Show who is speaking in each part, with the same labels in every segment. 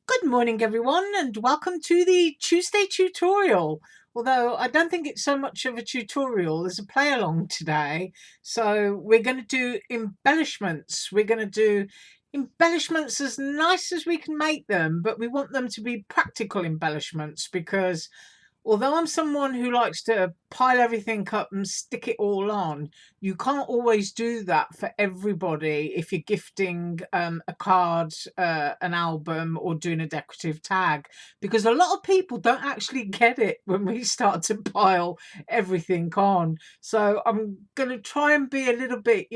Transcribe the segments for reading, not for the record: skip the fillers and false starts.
Speaker 1: Good morning everyone and welcome to the Tuesday tutorial. Although I don't think it's so much of a tutorial as a play along today. So we're going to do embellishments. We're going to do embellishments as nice as we can make them, but we want them to be practical embellishments because although I'm someone who likes to pile everything up and stick it all on, you can't always do that for everybody if you're gifting a card, an album, or doing a decorative tag, because a lot of people don't actually get it when we start to pile everything on. So I'm going to try and be a little bit,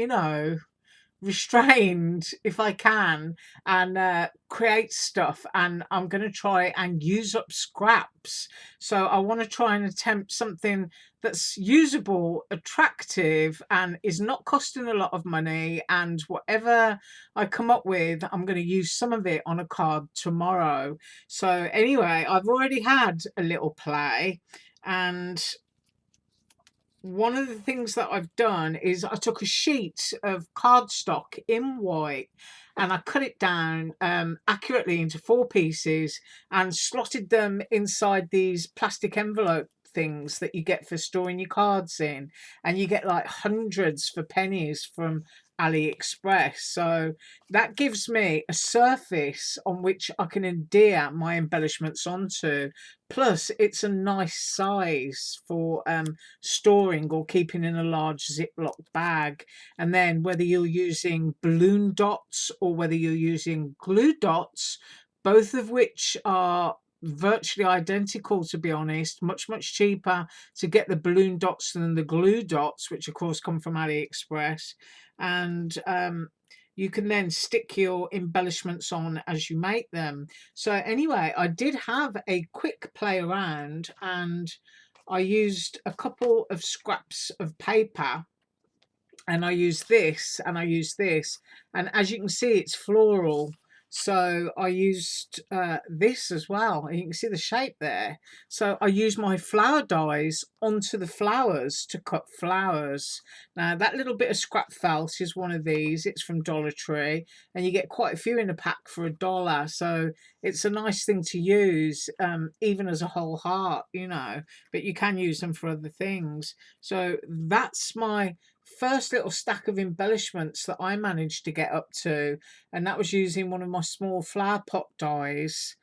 Speaker 1: restrained if I can, and create stuff, and I'm going to try and use up scraps. So I want to try and attempt something that's usable, attractive, and is not costing a lot of money, and whatever I come up with, I'm going to use some of it on a card tomorrow. So anyway, I've already had a little play, and one of the things that I've done is I took a sheet of cardstock in white and I cut it down accurately into 4 pieces and slotted them inside these plastic envelope things that you get for storing your cards in, and you get like hundreds for pennies from Aliexpress. So that gives me a surface on which I can endear my embellishments onto. Plus it's a nice size for storing or keeping in a large Ziploc bag. And then whether you're using balloon dots or whether you're using glue dots, both of which are virtually identical, to be honest, much cheaper to get the balloon dots than the glue dots, which of course come from AliExpress. And you can then stick your embellishments on as you make them. So anyway, I did have a quick play around, and I used a couple of scraps of paper, and I use this and I use this, and as you can see it's floral. So I used this as well, and you can see the shape there. So I used my flower dies onto the flowers to cut flowers. Now that little bit of scrap felt is one of these. It's from Dollar Tree, and you get quite a few in a pack for $1. So it's a nice thing to use, even as a whole heart, but you can use them for other things. So that's my first little stack of embellishments that I managed to get up to, and that was using one of my small flower pot dies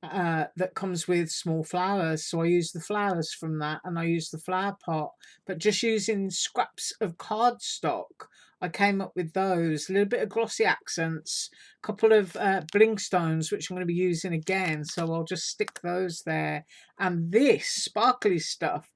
Speaker 1: that comes with small flowers. So I used the flowers from that, and I used the flower pot, but just using scraps of cardstock I came up with those. A little bit of glossy accents, a couple of bling stones which I'm going to be using again, so I'll just stick those there. And this sparkly stuff,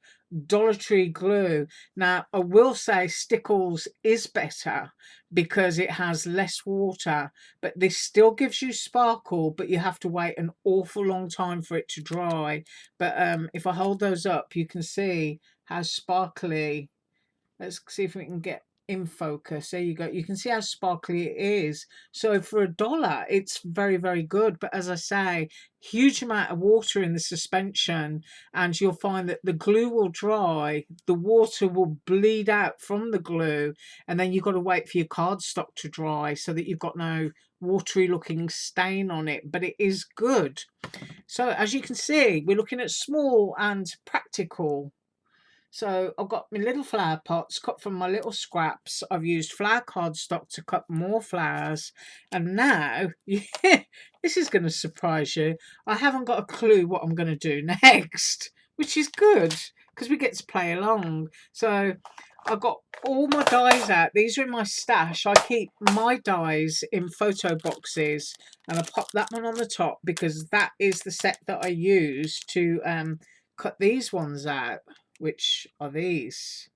Speaker 1: Dollar Tree glue. Now I will say Stickles is better because it has less water, but this still gives you sparkle, but you have to wait an awful long time for it to dry. But if I hold those up, you can see how sparkly. Let's see if we can get in focus. There you go. You can see how sparkly it is. So for $1, it's very good. But as I say, huge amount of water in the suspension, and you'll find that the glue will dry, the water will bleed out from the glue, and then you've got to wait for your cardstock to dry so that you've got no watery looking stain on it. But it is good. So as you can see, we're looking at small and practical. So I've got my little flower pots cut from my little scraps. I've used flower cardstock to cut more flowers. And now, this is going to surprise you. I haven't got a clue what I'm going to do next, which is good because we get to play along. So I've got all my dies out. These are in my stash. I keep my dies in photo boxes, and I pop that one on the top because that is the set that I use to cut these ones out, which are these.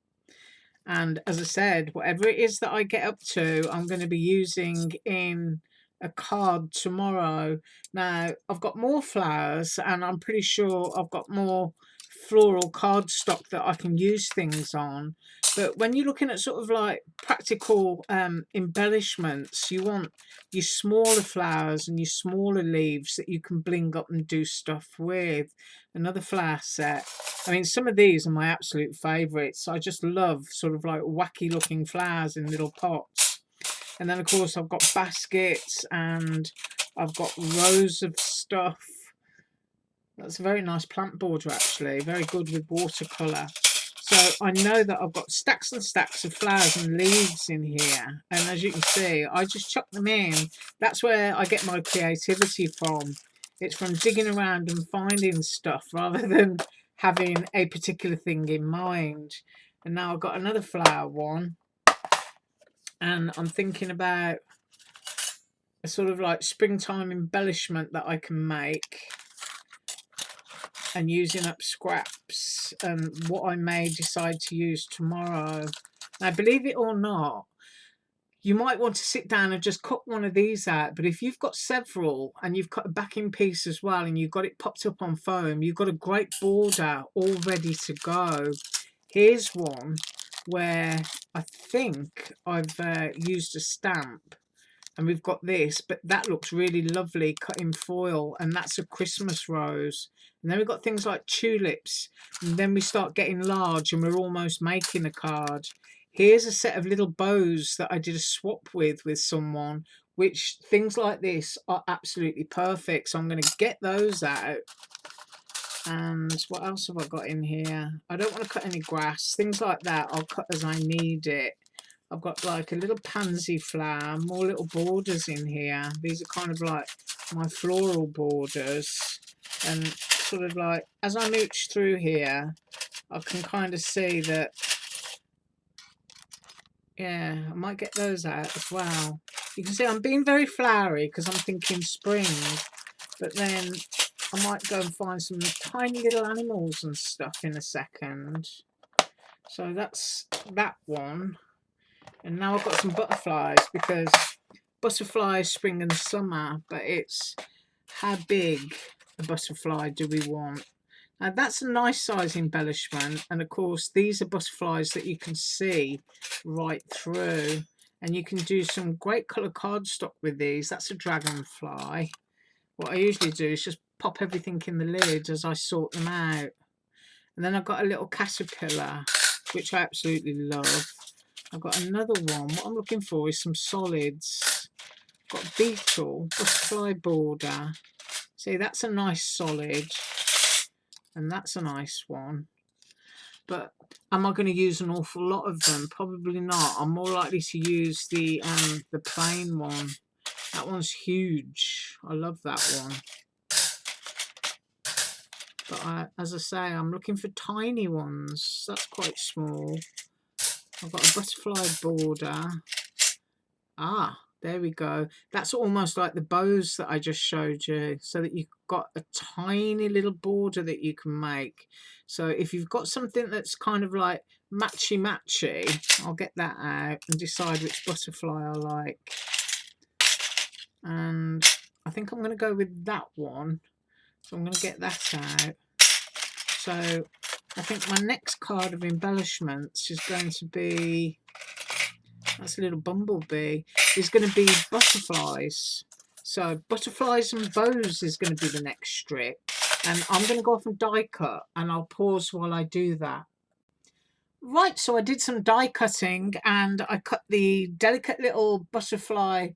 Speaker 1: And as I said, whatever it is that I get up to, I'm going to be using in a card tomorrow. Now I've got more flowers, and I'm pretty sure I've got more floral cardstock that I can use things on. But when you're looking at sort of like practical embellishments, you want your smaller flowers and your smaller leaves that you can bling up and do stuff with. Another flower set. I mean, some of these are my absolute favourites. I just love sort of like wacky looking flowers in little pots. And then of course I've got baskets, and I've got rows of stuff. That's a very nice plant border, actually. Very good with watercolour. So I know that I've got stacks and stacks of flowers and leaves in here. And as you can see, I just chuck them in. That's where I get my creativity from. It's from digging around and finding stuff rather than having a particular thing in mind. And now I've got another flower one. And I'm thinking about a sort of like springtime embellishment that I can make, and using up scraps and what I may decide to use tomorrow. Now, believe it or not, you might want to sit down and just cut one of these out, but if you've got several and you've cut a backing piece as well and you've got it popped up on foam, you've got a great border all ready to go. Here's one where I think I've used a stamp, and we've got this, but that looks really lovely cut in foil, and that's a Christmas rose. And then we've got things like tulips, and then we start getting large and we're almost making a card. Here's a set of little bows that I did a swap with someone, which things like this are absolutely perfect. So I'm going to get those out. And what else have I got in here? I don't want to cut any grass. Things like that I'll cut as I need it. I've got like a little pansy flower, more little borders in here. These are kind of like my floral borders. And sort of like, as I mooch through here, I can kind of see that, yeah, I might get those out as well. You can see I'm being very flowery because I'm thinking spring. But then I might go and find some tiny little animals and stuff in a second. So that's that one. And now I've got some butterflies, because butterflies spring and summer, but it's how big a butterfly do we want? Now that's a nice size embellishment, and of course these are butterflies that you can see right through, and you can do some great colour cardstock with these. That's a dragonfly. What I usually do is just pop everything in the lid as I sort them out. And then I've got a little caterpillar, which I absolutely love. I've got another one. What I'm looking for is some solids. Got a beetle, butterfly border. See, that's a nice solid, and that's a nice one. But am I going to use an awful lot of them? Probably not. I'm more likely to use the plain one. That one's huge. I love that one. But as I say, I'm looking for tiny ones. That's quite small. I've got a butterfly border. Ah, there we go. That's almost like the bows that I just showed you, so that you've got a tiny little border that you can make. So if you've got something that's kind of like matchy, I'll get that out and decide which butterfly I like. And I think I'm going to go with that one. So I'm going to get that out. So I think my next card of embellishments is going to be, that's a little bumblebee, is going to be butterflies. So butterflies and bows is going to be the next strip. And I'm going to go off and die cut, and I'll pause while I do that. Right, so I did some die cutting, and I cut the delicate little butterfly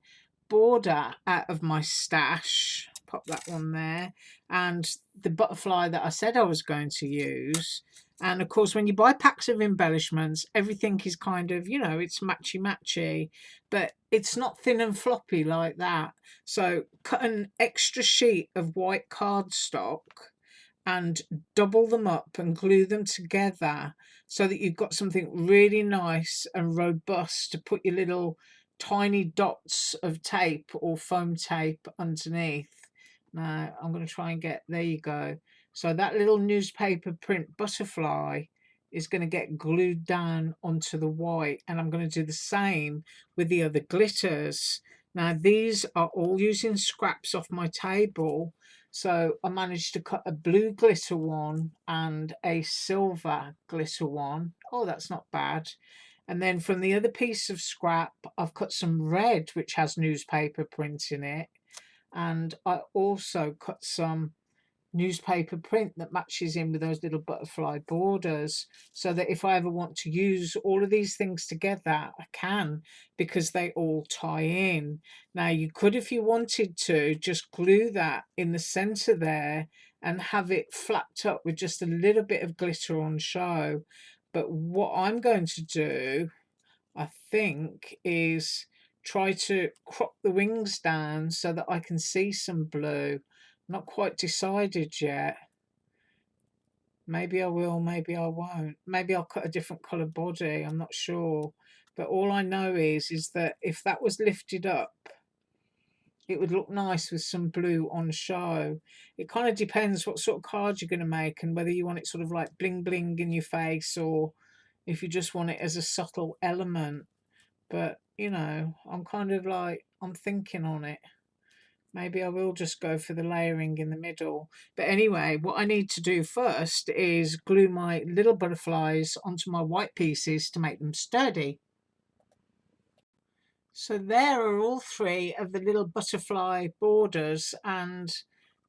Speaker 1: border out of my stash. Pop that one there. And the butterfly that I said I was going to use. And of course, when you buy packs of embellishments, everything is kind of, you know, it's matchy, but it's not thin and floppy like that. So cut an extra sheet of white cardstock and double them up and glue them together so that you've got something really nice and robust to put your little tiny dots of tape or foam tape underneath. Now I'm going to try and get, there you go. So that little newspaper print butterfly is going to get glued down onto the white, and I'm going to do the same with the other glitters. Now these are all using scraps off my table. So I managed to cut a blue glitter one and a silver glitter one. Oh, that's not bad. And then from the other piece of scrap, I've cut some red, which has newspaper print in it. And I also cut some newspaper print that matches in with those little butterfly borders, so that if I ever want to use all of these things together, I can, because they all tie in. Now you could, if you wanted to, just glue that in the center there and have it flapped up with just a little bit of glitter on show. But what I'm going to do, I think, is try to crop the wings down so that I can see some blue. Not quite decided yet. Maybe I will, maybe I won't. Maybe I'll cut a different colour body, I'm not sure. But all I know is that if that was lifted up, it would look nice with some blue on show. It kind of depends what sort of card you're going to make and whether you want it sort of like bling bling in your face, or if you just want it as a subtle element. But, you know, I'm kind of like, I'm thinking on it. Maybe I will just go for the layering in the middle. But anyway, what I need to do first is glue my little butterflies onto my white pieces to make them sturdy. So there are all three of the little butterfly borders, and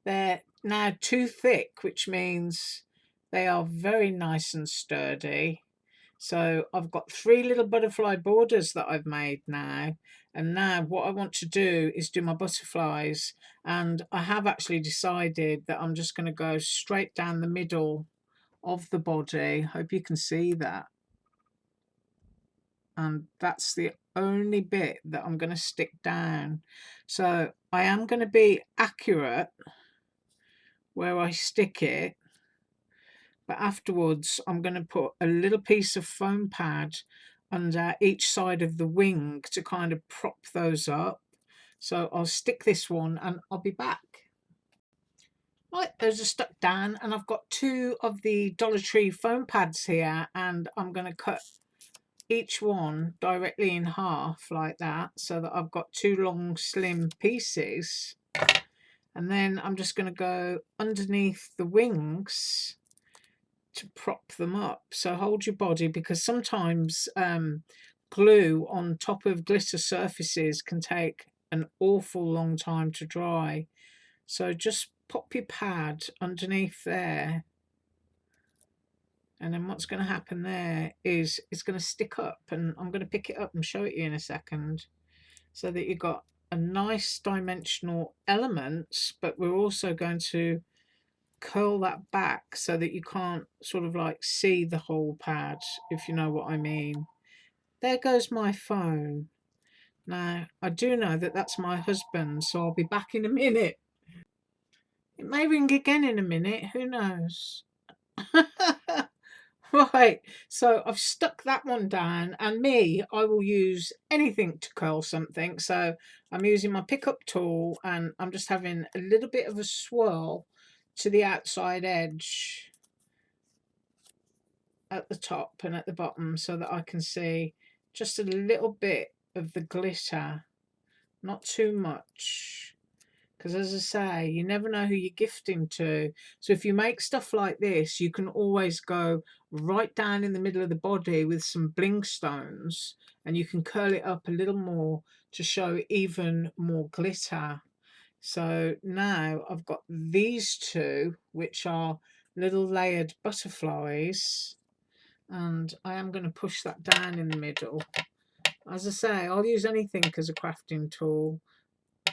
Speaker 1: they're now too thick, which means they are very nice and sturdy. So I've got three little butterfly borders that I've made now. And now what I want to do is do my butterflies. And I have actually decided that I'm just going to go straight down the middle of the body. Hope you can see that. And that's the only bit that I'm going to stick down. So I am going to be accurate where I stick it. But afterwards, I'm going to put a little piece of foam pad under each side of the wing to kind of prop those up. So I'll stick this one and I'll be back. Right, those are stuck down, and I've got two of the Dollar Tree foam pads here, and I'm going to cut each one directly in half like that, so that I've got two long slim pieces. And then I'm just going to go underneath the wings to prop them up. So hold your body, because sometimes glue on top of glitter surfaces can take an awful long time to dry. So just pop your pad underneath there, and then what's going to happen there is it's going to stick up, and I'm going to pick it up and show it you in a second, so that you've got a nice dimensional elements, but we're also going to curl that back so that you can't sort of like see the whole pad, if you know what I mean. There goes my phone. Now I do know that that's my husband, so I'll be back in a minute. It may ring again in a minute, who knows. Right, so I've stuck that one down, and I will use anything to curl something. So I'm using my pickup tool, and I'm just having a little bit of a swirl to the outside edge at the top and at the bottom, so that I can see just a little bit of the glitter, not too much. Because as I say, you never know who you're gifting to. So if you make stuff like this, you can always go right down in the middle of the body with some bling stones, and you can curl it up a little more to show even more glitter. So now I've got these two, which are little layered butterflies, and I am going to push that down in the middle. As I say, I'll use anything as a crafting tool,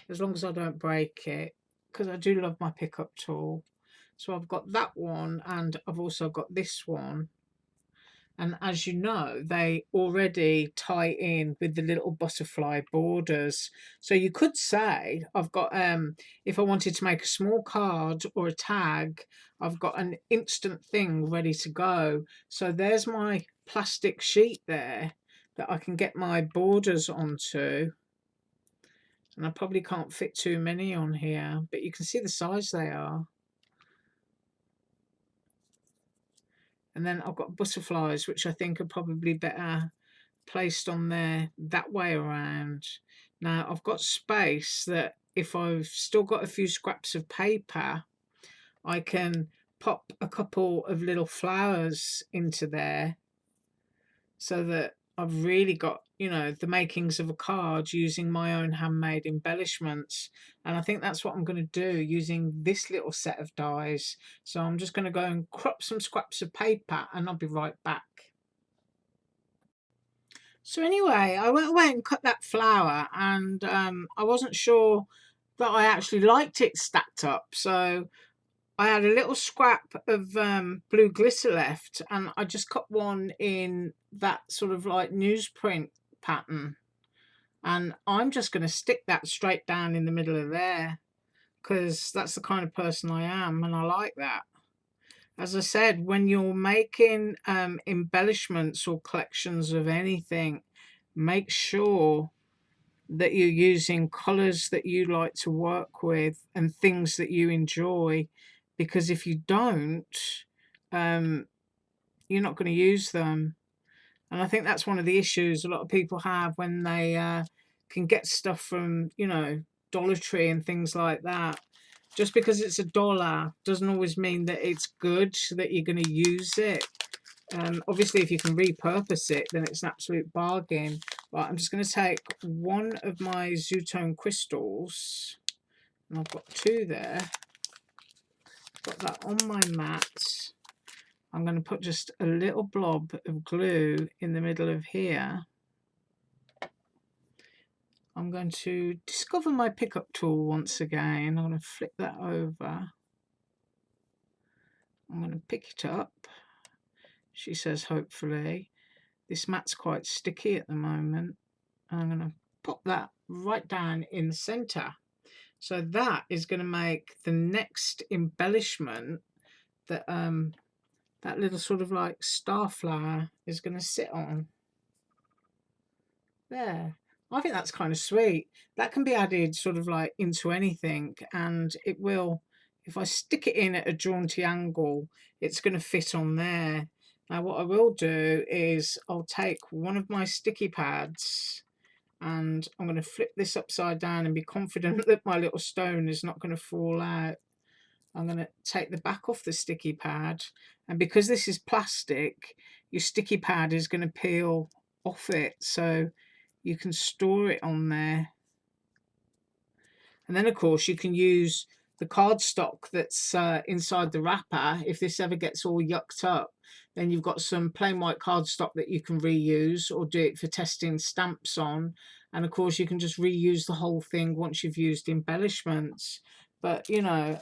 Speaker 1: as long as I don't break it, because I do love my pickup tool. So I've got that one, and I've also got this one. And as you know, they already tie in with the little butterfly borders. So you could say I've got, if I wanted to make a small card or a tag, I've got an instant thing ready to go. So there's my plastic sheet there that I can get my borders onto. And I probably can't fit too many on here, but you can see the size they are. And then I've got butterflies, which I think are probably better placed on there that way around. Now I've got space that if I've still got a few scraps of paper, I can pop a couple of little flowers into there, so that I've really got, you know, the makings of a card using my own handmade embellishments. And I think that's what I'm going to do using this little set of dies. So I'm just going to go and crop some scraps of paper and I'll be right back. So anyway, I went away and cut that flower, and I wasn't sure that I actually liked it stacked up. So I had a little scrap of blue glitter left, and I just cut one in that sort of like newsprint pattern. And I'm just going to stick that straight down in the middle of there because that's the kind of person I am, and I like that. As I said, when you're making embellishments or collections of anything, make sure that you're using colours that you like to work with and things that you enjoy, because if you don't, um, you're not going to use them. And I think that's one of the issues a lot of people have when they can get stuff from, you know, Dollar Tree and things like that. Just because it's $1 doesn't always mean that it's good, that you're going to use it. Obviously, if you can repurpose it, then it's an absolute bargain. But I'm just going to take one of my Zootone crystals, and I've got two there. Got that on my mat. I'm going to put just a little blob of glue in the middle of here. I'm going to discover my pickup tool once again. I'm going to flip that over. I'm going to pick it up. She says, hopefully. This mat's quite sticky at the moment. I'm going to pop that right down in the center. So that is going to make the next embellishment that that little sort of like star flower is going to sit on. There. I think that's kind of sweet. That can be added sort of like into anything, and it will, if I stick it in at a jaunty angle, it's going to fit on there. Now what I will do is I'll take one of my sticky pads and I'm going to flip this upside down and be confident that my little stone is not going to fall out. I'm going to take the back off the sticky pad, and because this is plastic, your sticky pad is going to peel off it, so you can store it on there. And then of course you can use the cardstock that's inside the wrapper. If this ever gets all yucked up, then you've got some plain white cardstock that you can reuse or do it for testing stamps on. And of course you can just reuse the whole thing once you've used embellishments. But you know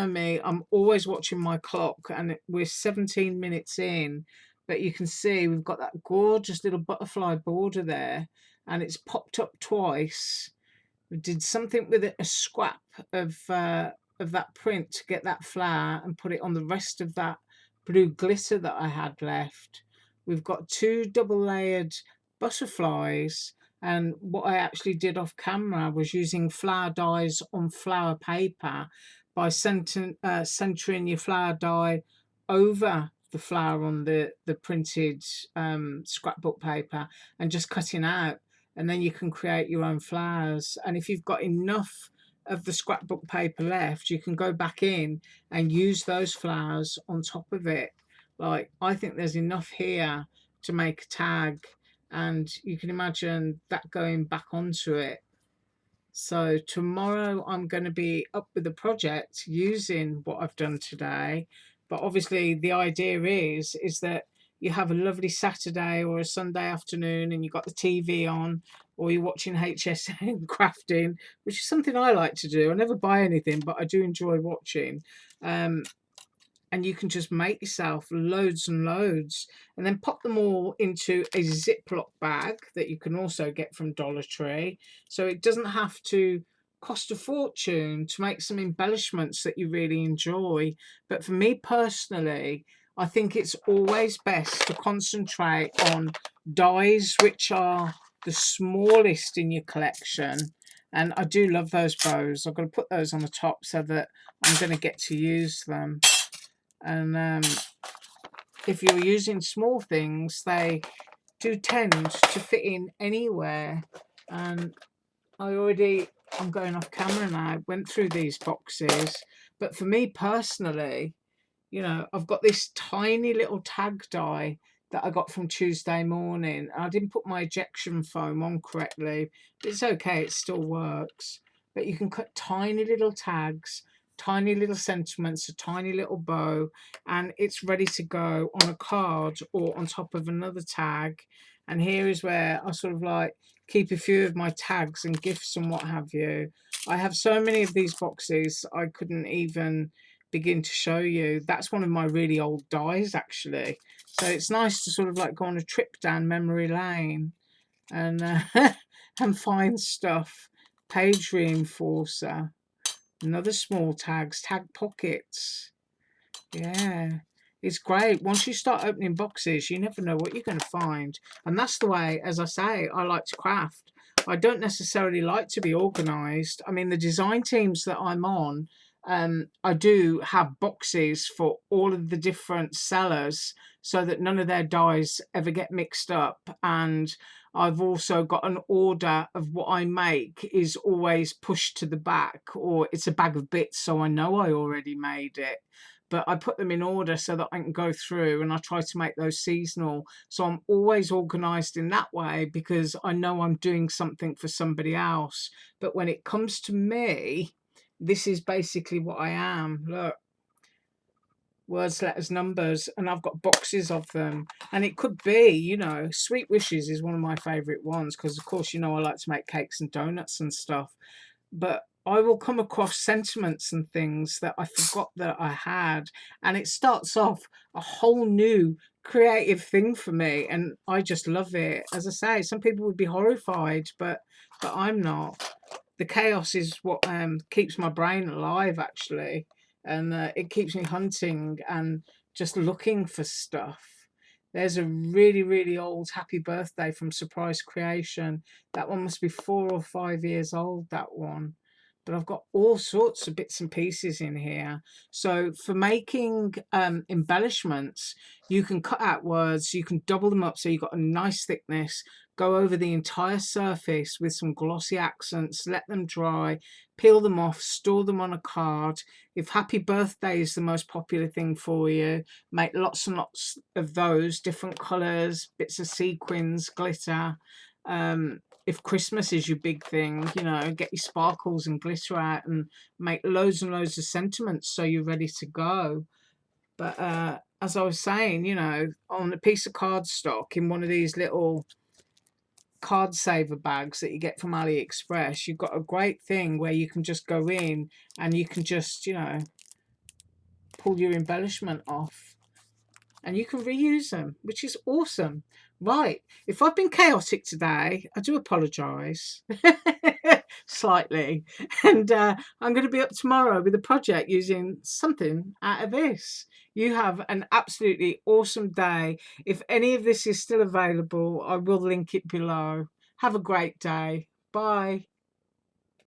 Speaker 1: me, I'm always watching my clock, and we're 17 minutes in, but you can see we've got that gorgeous little butterfly border there, and it's popped up twice. We did something with it, a scrap of that print to get that flower and put it on the rest of that blue glitter that I had left. We've got two double layered butterflies, and what I actually did off camera was using flower dies on flower paper by centering your flower die over the flower on the printed scrapbook paper and just cutting out, and then you can create your own flowers. And if you've got enough of the scrapbook paper left, you can go back in and use those flowers on top of it. Like, I think there's enough here to make a tag, and you can imagine that going back onto it. So tomorrow I'm going to be up with the project using what I've done today. But obviously the idea is that you have a lovely Saturday or a Sunday afternoon and you've got the TV on, or you're watching HSN crafting, which is something I like to do. I never buy anything, but I do enjoy watching. And you can just make yourself loads and loads, and then pop them all into a Ziploc bag that you can also get from Dollar Tree. So it doesn't have to cost a fortune to make some embellishments that you really enjoy. But for me personally, I think it's always best to concentrate on dies which are the smallest in your collection. And I do love those bows. I've got to put those on the top so that I'm going to get to use them. And if you're using small things, they do tend to fit in anywhere. And I'm going off camera now, went through these boxes. But for me personally, you know, I've got this tiny little tag die that I got from Tuesday morning. I didn't put my ejection foam on correctly, but it's okay, it still works. But you can cut tiny little tags, tiny little sentiments, a tiny little bow, and it's ready to go on a card or on top of another tag. And here is where I sort of like keep a few of my tags and gifts and what have you. I have so many of these boxes I couldn't even begin to show you. That's one of my really old dies actually. So it's nice to sort of like go on a trip down memory lane and and find stuff. Page reinforcer, another small tags, tag pockets. Yeah, it's great. Once you start opening boxes, you never know what you're going to find. And that's the way, as I say, I like to craft. I don't necessarily like to be organised. I mean, the design teams that I'm on, I do have boxes for all of the different sellers so that none of their dies ever get mixed up. And I've also got an order of what I make is always pushed to the back, or it's a bag of bits, so I know I already made it, but I put them in order so that I can go through, and I try to make those seasonal. So I'm always organized in that way because I know I'm doing something for somebody else. But when it comes to me, this is basically what I am. Look, words, letters, numbers, and I've got boxes of them. And it could be, you know, sweet wishes is one of my favorite ones because, of course, you know, I like to make cakes and donuts and stuff, but I will come across sentiments and things that I forgot that I had, and it starts off a whole new creative thing for me, and I just love it. As I say, some people would be horrified, but I'm not. The chaos is what keeps my brain alive, actually, and it keeps me hunting and just looking for stuff. There's a really, really old happy birthday from Surprise Creation. That one must be 4 or 5 years old, that one. But I've got all sorts of bits and pieces in here. So for making embellishments, you can cut out words, you can double them up so you've got a nice thickness, go over the entire surface with some glossy accents, let them dry, peel them off, store them on a card. If happy birthday is the most popular thing for you, make lots and lots of those, different colours, bits of sequins, glitter. If Christmas is your big thing, you know, get your sparkles and glitter out and make loads and loads of sentiments so you're ready to go. But as I was saying, you know, on a piece of cardstock in one of these little card saver bags that you get from Aliexpress, you've got a great thing where you can just go in and you can just, you know, pull your embellishment off and you can reuse them, which is awesome. Right, if I've been chaotic today, I do apologise slightly. And I'm going to be up tomorrow with a project using something out of this. You have an absolutely awesome day. If any of this is still available, I will link it below. Have a great day. Bye.